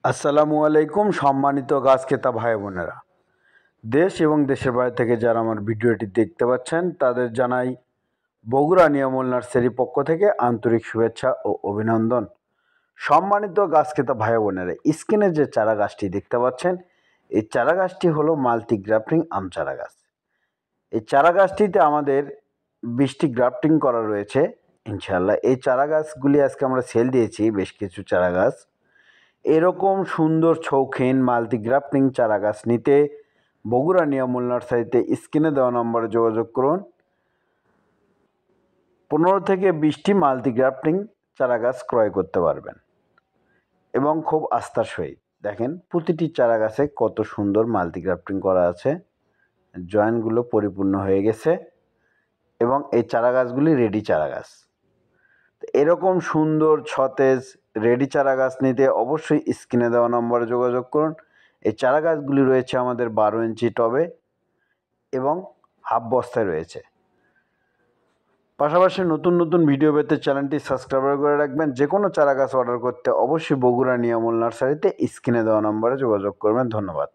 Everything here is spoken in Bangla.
আসসালামু আলাইকুম সম্মানিত গাছ ক্রেতা ভাই বোনেরা, দেশ এবং দেশের বাইরে থেকে যারা আমার ভিডিওটি দেখতে পাচ্ছেন তাদের জানাই বগুড়া নিয়ামল নার্সারির পক্ষ থেকে আন্তরিক শুভেচ্ছা ও অভিনন্দন। সম্মানিত গাছ ক্রেতা ভাই বোনেরা, স্ক্রিনে যে চারা গাছটি দেখতে পাচ্ছেন এই চারা গাছটি হলো মাল্টি গ্রাফটিং আম চারা গাছ। এই চারা গাছটিতে আমাদের 20টি গ্রাফটিং করা রয়েছে ইনশাআল্লাহ। এই চারা গাছগুলি আজকে আমরা সেল দিয়েছি বেশ কিছু চারা গাছ। এরকম সুন্দর শৌখিন মাল্টি গ্রাফটিং চারা গাছ নিতে বগুড়া নিয়ামল নার্সারিতে স্ক্রিনে দেওয়া নম্বরে যোগাযোগ করুন। 15 থেকে 20টি মাল্টি গ্রাফটিং চারা গাছ ক্রয় করতে পারবেন এবং খুব আস্থার সহিত। দেখেন প্রতিটি চারা গাছে কত সুন্দর মাল্টি গ্রাফটিং করা আছে, জয়েন্টগুলো পরিপূর্ণ হয়ে গেছে এবং এই চারা গাছগুলি রেডি চারা গাছ। এরকম সুন্দর সতেজ রেডি চারা গাছ নিতে অবশ্যই স্ক্রিনে দেওয়া নম্বরে যোগাযোগ করুন। এই চারা গাছগুলি রয়েছে আমাদের 12 ইঞ্চি টবে এবং হাফ বস্তায় রয়েছে। পাশাপাশি নতুন নতুন ভিডিও পেতে চ্যানেলটি সাবস্ক্রাইব করে রাখবেন। যে কোনো চারা গাছ অর্ডার করতে অবশ্যই বগুড়া নিয়ামল নার্সারিতে স্ক্রিনে দেওয়া নম্বরে যোগাযোগ করবেন। ধন্যবাদ।